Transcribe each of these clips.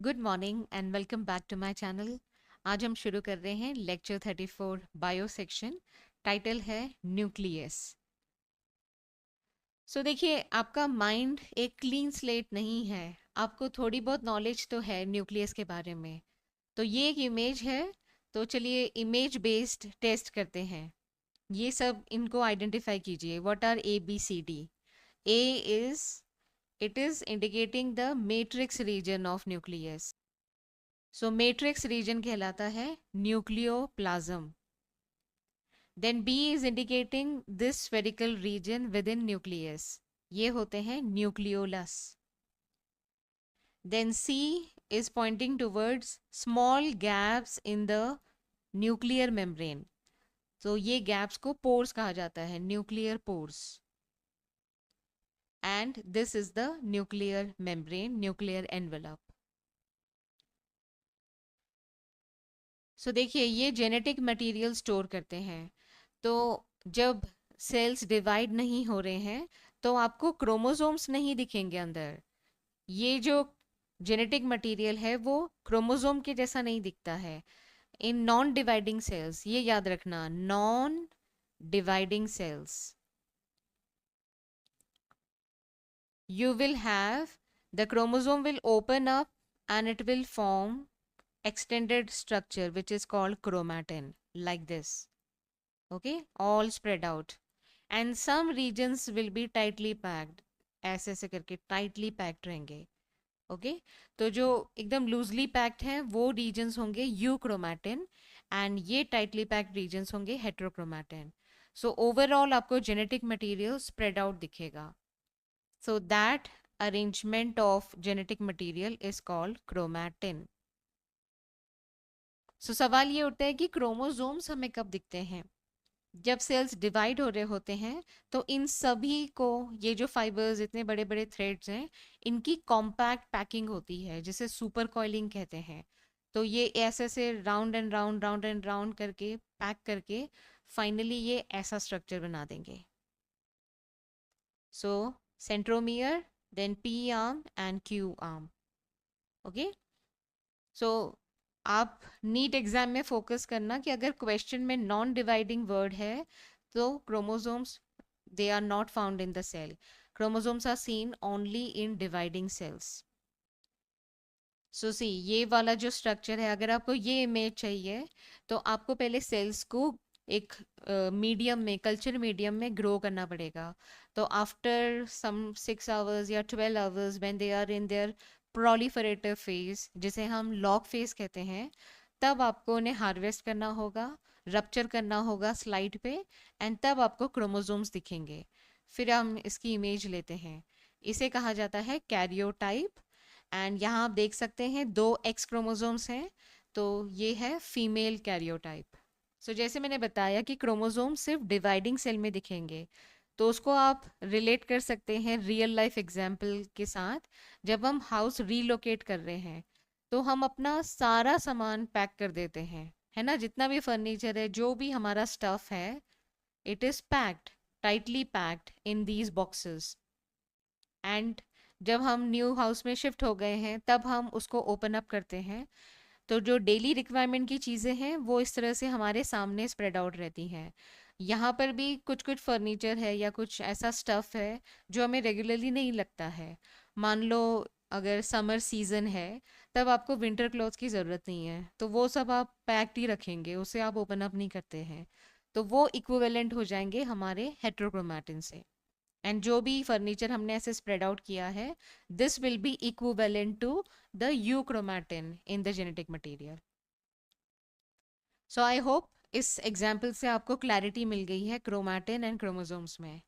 Good morning and welcome back to my channel. आज हम शुरू कर रहे हैं लेक्चर 34 बायो सेक्शन। टाइटल है न्यूक्लियस। देखिए, आपका माइंड एक क्लीन स्लेट नहीं है। आपको थोड़ी बहुत नॉलेज तो है न्यूक्लियस के बारे में। तो ये एक इमेज है। तो चलिए इमेज बेस्ड टेस्ट करते हैं। ये सब इनको आइडेंटिफाई कीजिए। What are ABCD? A is, it is indicating the matrix region of nucleus. So matrix region कहलाता है nucleoplasm. Then B is indicating this spherical region within nucleus. ये होते हैं nucleolus. Then C is pointing towards small gaps in the nuclear membrane. तो ये gaps को pores कहा जाता है, nuclear pores. And this is the nuclear membrane, nuclear envelope. देखिए, ये जेनेटिक मटेरियल स्टोर करते हैं। तो जब सेल्स डिवाइड नहीं हो रहे हैं तो आपको क्रोमोसोम्स नहीं दिखेंगे अंदर। ये जो जेनेटिक मटेरियल है वो क्रोमोसोम के जैसा नहीं दिखता है इन नॉन डिवाइडिंग सेल्स। ये याद रखना, non dividing sales. You will have, the chromosome will open up and it will form extended structure which is called chromatin, like this. Okay, all spread out, and some regions will be tightly packed. ऐसे ऐसे करके tightly packed रहेंगे। Okay, तो जो एकदम loosely packed हैं वो regions होंगे यूक्रोमैटिन, एंड ये टाइटली पैक्ड रीजन्स होंगे हेट्रोक्रोमैटिन। सो ओवरऑल आपको जेनेटिक मटेरियल स्प्रेड आउट दिखेगा। So that arrangement of genetic material is called chromatin. सवाल ये उठता है कि क्रोमोसोम्स हमें कब दिखते हैं? जब सेल्स डिवाइड हो रहे होते हैं तो इन सभी को, ये जो फाइबर्स इतने बड़े बड़े थ्रेड्स हैं, इनकी कॉम्पैक्ट पैकिंग होती है जिसे सुपर कॉइलिंग कहते हैं। तो ये ऐसे से राउंड एंड राउंड करके पैक करके फाइनली ये ऐसा स्ट्रक्चर बना देंगे। So centromere, then P arm and Q arm. Okay, so आप नीट एग्जाम में फोकस करना कि अगर क्वेश्चन में नॉन डिवाइडिंग वर्ड है तो chromosomes, they are not found in the cell. Chromosomes are seen only in dividing cells. See ये वाला जो स्ट्रक्चर है, अगर आपको ये इमेज चाहिए तो आपको पहले सेल्स को एक मीडियम में, कल्चर मीडियम में ग्रो करना पड़ेगा। तो आफ्टर सम 6 आवर्स या 12 hours when they are in their proliferative phase, जिसे हम लॉग फेज कहते हैं, तब आपको उन्हें हार्वेस्ट करना होगा, रप्चर करना होगा स्लाइड पे, एंड तब आपको क्रोमोसोम्स दिखेंगे। फिर हम इसकी इमेज लेते हैं। इसे कहा जाता है कैरियोटाइप। एंड यहाँ आप देख सकते हैं 2 X क्रोमोसोम्स हैं। तो ये है फीमेल कैरियोटाइप। जैसे मैंने बताया कि क्रोमोसोम सिर्फ डिवाइडिंग सेल में दिखेंगे, तो उसको आप रिलेट कर सकते हैं रियल लाइफ एग्जाम्पल के साथ। जब हम हाउस रीलोकेट कर रहे हैं तो हम अपना सारा सामान पैक कर देते हैं, है ना? जितना भी फर्नीचर है, जो भी हमारा स्टफ है, it is packed, tightly packed in these boxes. And जब हम न्यू हाउस में शिफ्ट हो गए हैं तब हम उसको ओपन अप करते हैं। तो जो डेली रिक्वायरमेंट की चीज़ें हैं वो इस तरह से हमारे सामने स्प्रेड आउट रहती हैं। यहाँ पर भी कुछ कुछ फर्नीचर है या कुछ ऐसा स्टफ़ है जो हमें रेगुलरली नहीं लगता है। मान लो अगर समर सीज़न है तब आपको विंटर क्लॉथ्स की ज़रूरत नहीं है, तो वो सब आप पैक्ड ही रखेंगे, उसे आप ओपन अप नहीं करते हैं। तो वो इक्विवेलेंट हो जाएंगे हमारे हेट्रोक्रोमैटिन से। एंड जो भी फर्नीचर हमने ऐसे स्प्रेड आउट किया है, this will be equivalent to the euchromatin in the genetic material. I hope इस एग्जाम्पल से आपको क्लैरिटी मिल गई है क्रोमैटिन एंड क्रोमोसोम्स में।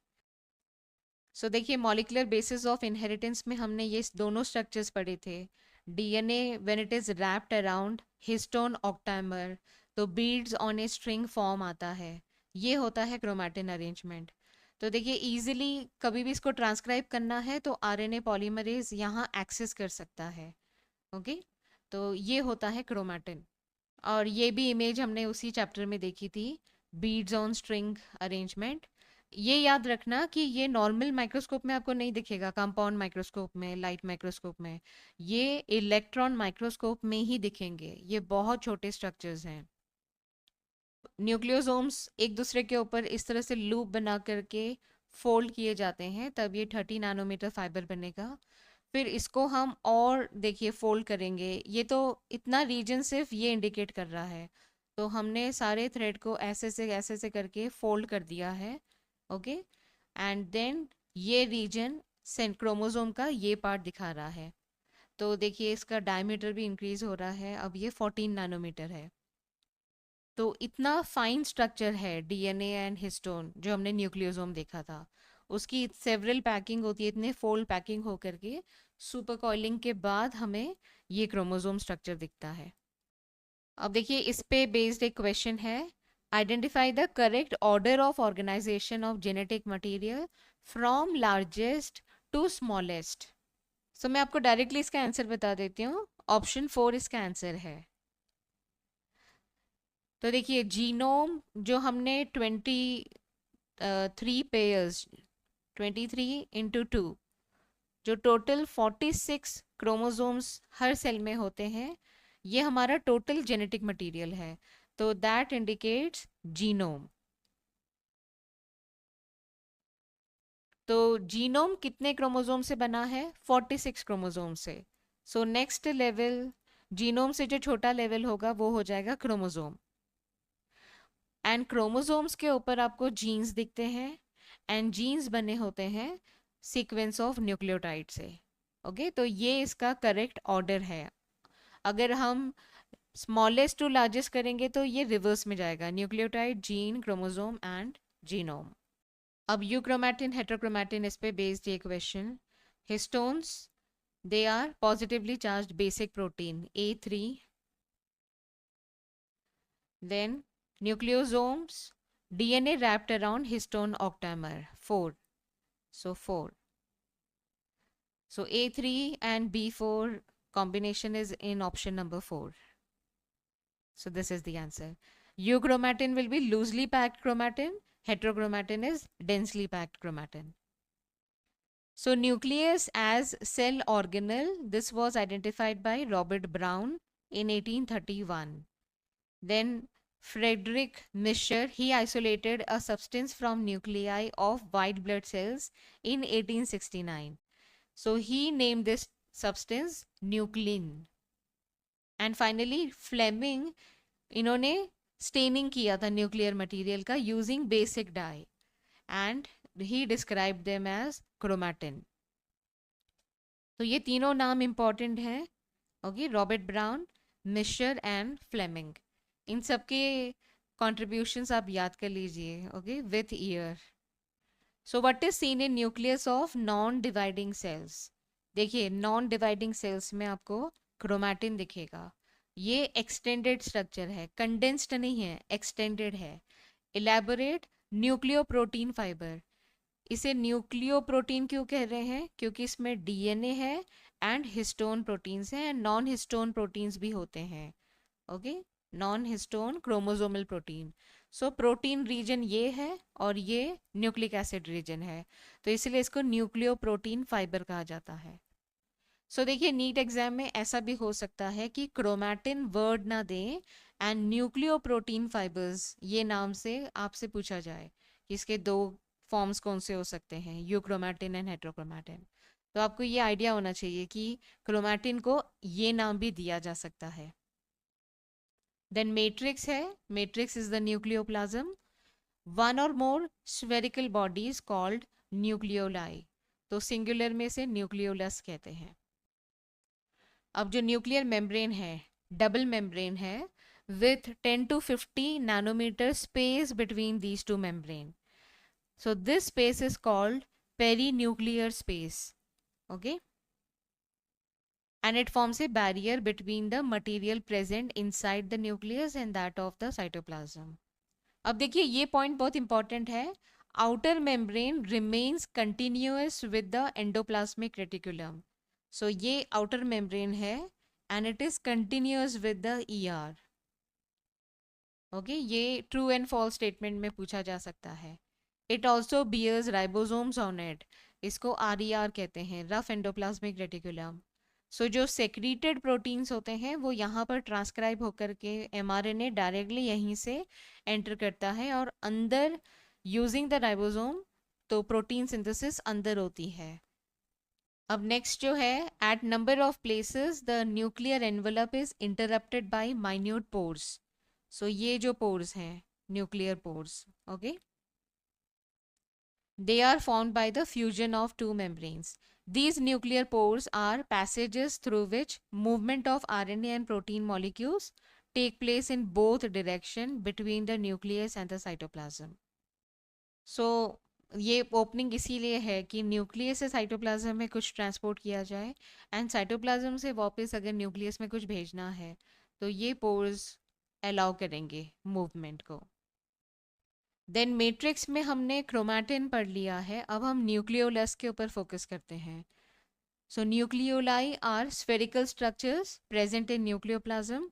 देखिए, मॉलिक्यूलर बेसिस ऑफ इनहेरिटेंस में हमने ये दोनों स्ट्रक्चर्स पढ़े थे। DNA when it is wrapped around histone octamer, तो beads on a string form आता है, ये होता है क्रोमैटिन अरेंजमेंट। तो देखिए, इजीली कभी भी इसको ट्रांसक्राइब करना है तो आरएनए पॉलीमरेज यहाँ एक्सेस कर सकता है। ओके, तो ये होता है क्रोमैटिन। और ये भी इमेज हमने उसी चैप्टर में देखी थी, बीड्स ऑन स्ट्रिंग अरेंजमेंट। ये याद रखना कि ये नॉर्मल माइक्रोस्कोप में आपको नहीं दिखेगा, कंपाउंड माइक्रोस्कोप में, लाइट माइक्रोस्कोप में। ये इलेक्ट्रॉन माइक्रोस्कोप में ही दिखेंगे, ये बहुत छोटे स्ट्रक्चर्स हैं। न्यूक्लियोसोम्स एक दूसरे के ऊपर इस तरह से लूप बना करके फोल्ड किए जाते हैं, तब ये 30 नैनोमीटर फाइबर बनेगा। फिर इसको हम और देखिए फोल्ड करेंगे, ये तो इतना रीजन सिर्फ ये इंडिकेट कर रहा है। तो हमने सारे थ्रेड को ऐसे से करके फोल्ड कर दिया है। ओके, एंड देन ये रीजन क्रोमोसोम का ये पार्ट दिखा रहा है। तो देखिए इसका डायमीटर भी इंक्रीज हो रहा है, अब ये 14 नैनोमीटर है। तो इतना फाइन स्ट्रक्चर है डीएनए एंड हिस्टोन जो हमने न्यूक्लियोसोम देखा था, उसकी सेवरल पैकिंग होती है, इतने फोल्ड पैकिंग हो करके सुपर कॉइलिंग के बाद हमें ये क्रोमोसोम स्ट्रक्चर दिखता है। अब देखिए इस पे बेस्ड एक क्वेश्चन है, identify the correct order of organisation of genetic material from largest to smallest. So मैं आपको डायरेक्टली इसका आंसर बता देती हूँ, ऑप्शन 4 इसका आंसर है। तो देखिए जीनोम जो हमने 23 पेयर्स, 23 × 2, जो टोटल 46 क्रोमोसोम्स हर सेल में होते हैं, ये हमारा टोटल जेनेटिक मटेरियल है। तो दैट इंडिकेट्स जीनोम। तो जीनोम कितने क्रोमोसोम से बना है? 46 क्रोमोसोम से। सो नेक्स्ट लेवल, जीनोम से जो छोटा लेवल होगा वो हो जाएगा क्रोमोसोम। एंड क्रोमोसोम्स के ऊपर आपको जीन्स दिखते हैं, एंड जीन्स बने होते हैं सीक्वेंस ऑफ न्यूक्लियोटाइड से। ओके, तो ये इसका करेक्ट ऑर्डर है। अगर हम स्मॉलेस्ट टू लार्जेस्ट करेंगे तो ये रिवर्स में जाएगा, nucleotide, gene, chromosome and genome. अब यूक्रोमैटिन हेटेरोक्रोमैटिन, इस पे बेस्ड ये question. Histones, they are positively charged basic protein A3। Then nucleosomes, DNA wrapped around histone octamer 4. So 4. So A3 and B4 combination is in option number 4. So this is the answer. Euchromatin will be loosely packed chromatin. Heterochromatin is densely packed chromatin. So nucleus as cell organelle, this was identified by Robert Brown in 1831. Then Friedrich Mischer, he isolated a substance from nuclei of white blood cells in 1869. So he named this substance nuclein. And finally Fleming, इन्होंने staining किया था nuclear material का using basic dye, and he describe them as chromatin. तो ये तीनों नाम important हैं। Okay, Robert Brown, Miescher and Fleming, इन सब के कॉन्ट्रीब्यूशंस आप याद कर लीजिए। Okay, with year. So what is seen in nucleus of non dividing cells? देखिए नॉन डिवाइडिंग सेल्स में आपको क्रोमैटिन दिखेगा। ये एक्सटेंडेड स्ट्रक्चर है, कंडेंस्ड नहीं है, एक्सटेंडेड है। इलेबोरेट न्यूक्लियोप्रोटीन फाइबर, इसे न्यूक्लियोप्रोटीन क्यों कह रहे हैं? क्योंकि इसमें डीएनए है एंड हिस्टोन प्रोटीन्स हैं, एंड नॉन हिस्टोन प्रोटीन्स भी होते हैं। Okay, non histone chromosomal protein. So protein region ये है और ये न्यूक्लिक एसिड रीजन है, तो इसलिए इसको न्यूक्लियोप्रोटीन फाइबर कहा जाता है। सो देखिए नीट एग्जाम में ऐसा भी हो सकता है कि क्रोमैटिन वर्ड ना दें एंड न्यूक्लियोप्रोटीन फाइबर्स ये नाम से आपसे पूछा जाए कि इसके दो फॉर्म्स कौन से हो सकते हैं, यूक्रोमैटिन एंड हेटेरोक्रोमैटिन। तो आपको ये आइडिया होना चाहिए कि क्रोमैटिन को ये नाम भी दिया जा सकता है। देन मैट्रिक्स है, matrix is the nucleoplasm, one और मोर स्फेरिकल बॉडीज कॉल्ड न्यूक्लियोलाई, तो सिंगुलर में से न्यूक्लियोलस कहते हैं। अब जो न्यूक्लियर मेम्ब्रेन है, डबल मेम्ब्रेन है with 10 to 50 nanometer space between these two membrane. So this space is called perinuclear space. Okay, and it forms a barrier between the material present inside the nucleus and that of the cytoplasm. अब देखिए ये point बहुत important है, outer membrane remains continuous with the endoplasmic reticulum. So ये outer membrane है and it is continuous with the ER. ओके, ये true and false statement में पूछा जा सकता है। It also bears ribosomes on it. इसको RER कहते हैं, रफ एंडोप्लाज्मिक रेटिकुलम। सो जो सेक्रीटेड प्रोटीन्स होते हैं वो यहाँ पर ट्रांसक्राइब होकर के mRNA डायरेक्टली यहीं से एंटर करता है और अंदर यूजिंग द राइबोसोम तो प्रोटीन सिंथेसिस अंदर होती है। अब नेक्स्ट जो है, at number of places the nuclear envelope is interrupted by minute pores. So ये जो पोर्स हैं, nuclear pores, okay, they are formed by the fusion of two membranes. These nuclear pores are passages through which movement of RNA and protein molecules take place in both direction between the nucleus and the cytoplasm. So ये opening इसीलिए है कि nucleus से cytoplasm में कुछ transport किया जाए and cytoplasm से वापस अगर न्यूक्लियस में कुछ भेजना है तो ये पोर्स अलाउ करेंगे मूवमेंट को। देन मैट्रिक्स में हमने क्रोमैटिन पढ़ लिया है, अब हम न्यूक्लियोलस के ऊपर फोकस करते हैं। So nucleoli are spherical structures present in nucleoplasm.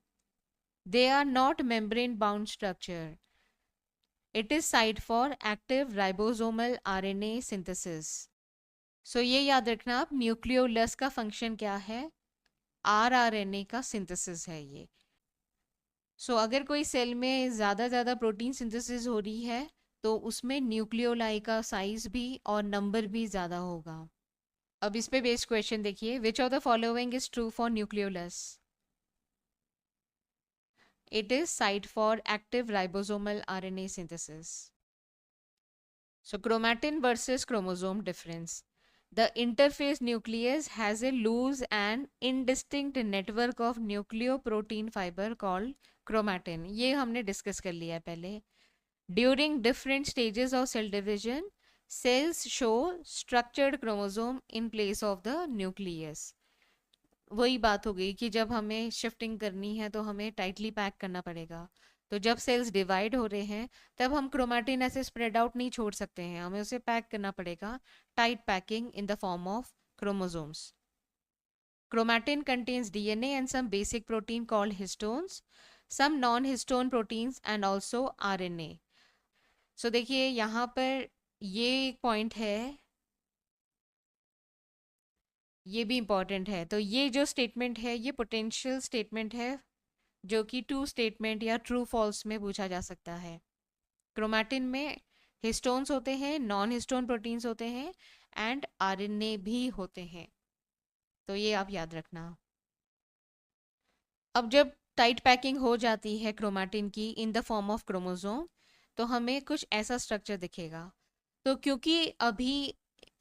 They are not membrane bound structure. It is site for active ribosomal RNA synthesis. So ये याद रखना आप, न्यूक्लियोलस का फंक्शन क्या है, rRNA का सिंथेसिस है ये। सो अगर कोई सेल में ज़्यादा प्रोटीन सिंथेसिस हो रही है तो उसमें न्यूक्लियोलाई का साइज भी और नंबर भी ज़्यादा होगा। अब इस पे बेस्ड क्वेश्चन देखिए, which of the following is true for nucleolus? It is site for active ribosomal RNA synthesis. So chromatin versus chromosome difference. The interphase nucleus has a loose and indistinct network of nucleoprotein fiber called chromatin. ये हमने discuss कर लिया है पहले। During different stages of cell division, cells show structured chromosome in place of the nucleus. वही बात हो गई कि जब हमें शिफ्टिंग करनी है तो हमें टाइटली पैक करना पड़ेगा। तो जब सेल्स डिवाइड हो रहे हैं तब हम क्रोमैटिन ऐसे स्प्रेड आउट नहीं छोड़ सकते हैं, हमें उसे पैक करना पड़ेगा, tight packing in the form of chromosomes. Chromatin contains DNA and some basic protein called histones, some non-histone proteins and also RNA. So देखिए यहाँ पर ये एक पॉइंट है, ये भी इंपॉर्टेंट है। तो ये जो स्टेटमेंट है ये पोटेंशियल स्टेटमेंट है जो कि टू स्टेटमेंट या ट्रू फॉल्स में पूछा जा सकता है। क्रोमैटिन में हिस्टोन्स होते हैं, नॉन हिस्टोन प्रोटीन्स होते हैं एंड RNA भी होते हैं, तो ये आप याद रखना। अब जब टाइट पैकिंग हो जाती है क्रोमैटिन की in the form of chromosome तो हमें कुछ ऐसा स्ट्रक्चर दिखेगा। तो क्योंकि अभी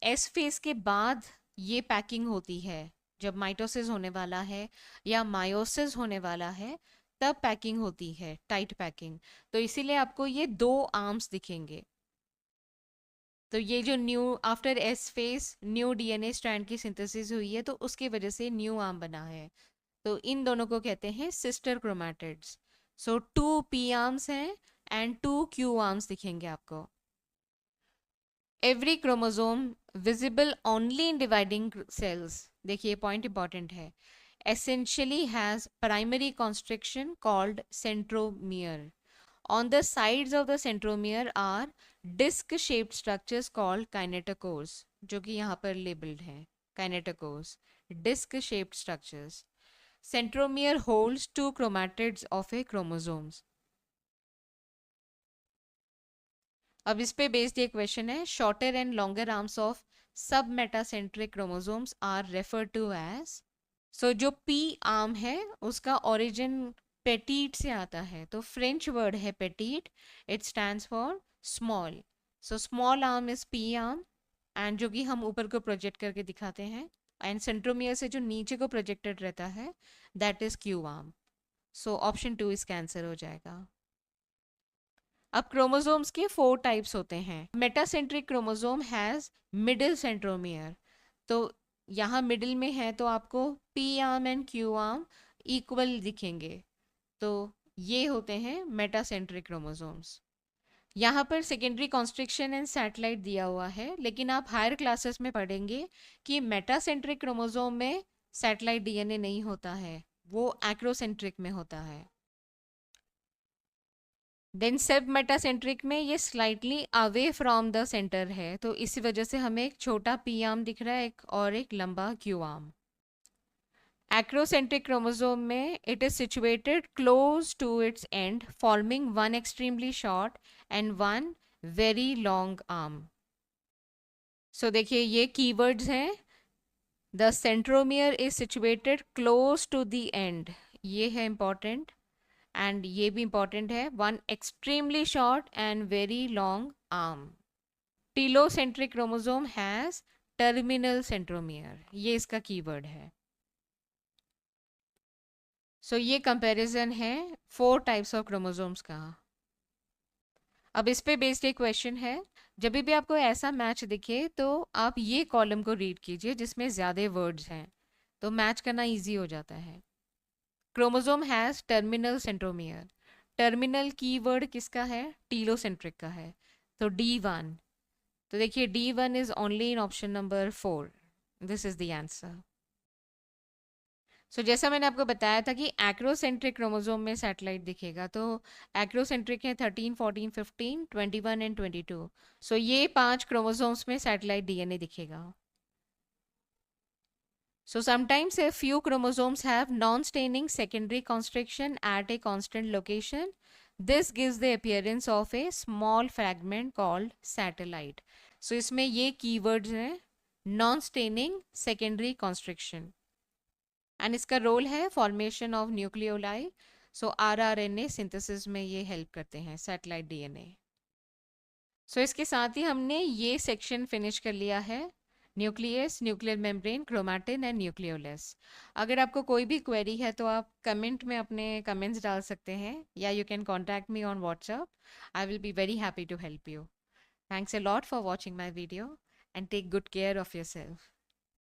एस फेज के बाद ये पैकिंग होती है, जब माइटोसिस होने वाला है या मायोसिस होने वाला है तब पैकिंग होती है, टाइट पैकिंग। तो इसीलिए आपको ये दो आर्म्स दिखेंगे। तो ये जो new after S phase new DNA strand की सिंथेसिस हुई है तो उसकी वजह से न्यू आर्म बना है। तो इन दोनों को कहते हैं सिस्टर क्रोमैटिड्स। सो 2 P आर्म्स हैं एंड 2 Q आर्म्स दिखेंगे आपको। Every chromosome visible only in dividing cells, देखिए पॉइंट इंपॉर्टेंट है, essentially has primary constriction called centromere. On the sides of the centromere are disc shaped structures called kinetochores, जो कि यहाँ पर labeled हैं kinetochores, disc shaped structures. Centromere holds 2 chromatids of a chromosomes. अब इस पे based ये क्वेश्चन है, shorter and longer arms of submetacentric chromosomes are refer to as. So जो P आर्म है उसका ओरिजिन पेटीट से आता है, तो फ्रेंच वर्ड है Petit, it stands for small. So small arm is P arm and जो कि हम ऊपर को प्रोजेक्ट करके दिखाते हैं, एंड सेंट्रोमियर से जो नीचे को प्रोजेक्टेड रहता है that is Q arm. So option 2 इसका आंसर हो जाएगा। अब क्रोमोसोम्स के 4 टाइप्स होते हैं। Metacentric chromosome has middle centromere, तो यहाँ मिडिल में है तो आपको P arm and Q arm equal दिखेंगे, तो ये होते हैं मेटासेंट्रिक क्रोमोसोम्स। यहाँ पर सेकेंडरी कॉन्स्ट्रिक्शन एंड सैटेलाइट दिया हुआ है, लेकिन आप हायर क्लासेस में पढ़ेंगे कि मेटासेंट्रिक क्रोमोसोम में सैटेलाइट DNA नहीं होता है, वो एक्रोसेंट्रिक में होता है। देन सब मेटासेंट्रिक में ये slightly away from the centre है, तो इसी वजह से हमें एक छोटा पी आर्म दिख रहा है एक और एक लंबा क्यू आर्म। एक्रोसेंट्रिक क्रोमोसोम में it is situated close to its end forming one extremely short and one very long arm. So देखिए ये कीवर्ड्स हैं, the centromere is situated close to the end, ये है इंपॉर्टेंट, एंड ये भी important है, one extremely short and very long arm. Telocentric chromosome has terminal centromere, ये इसका कीवर्ड है। सो ये कंपैरिजन है 4 टाइप्स ऑफ क्रोमोसोम्स का। अब इस पे बेस्ड एक क्वेश्चन है, जब भी आपको ऐसा मैच दिखे तो आप ये कॉलम को रीड कीजिए जिसमें ज़्यादा वर्ड्स हैं, तो मैच करना इजी हो जाता है। Chromosome has terminal centromere, terminal keyword किसका है, टीलोसेंट्रिक का है, तो D1। तो देखिए D1 is only in option number 4, this is the answer. So जैसा मैंने आपको बताया था कि एक्रोसेंट्रिक क्रोमोसोम में सैटेलाइट दिखेगा, तो एक्रोसेंट्रिक है 13, 14, 15, 21 एंड 22। सो ये 5 क्रोमोसोम्स में सैटेलाइट डीएनए दिखेगा। So sometimes a few chromosomes have non-staining secondary constriction at a constant location. This gives the appearance of a small fragment called satellite. So इसमें ये keywords हैं, non-staining secondary constriction. And इसका role है formation of nucleoli. So rRNA synthesis में ये help करते हैं satellite DNA. So इसके साथ ही हमने ये section finish कर लिया है, nucleus, nuclear membrane, chromatin and nucleolus. अगर आपको कोई भी क्वेरी है तो आप कमेंट में अपने कमेंट्स डाल सकते हैं, या you can contact me on WhatsApp, I will be very happy to help you. Thanks a lot for watching my video and take good care of your self.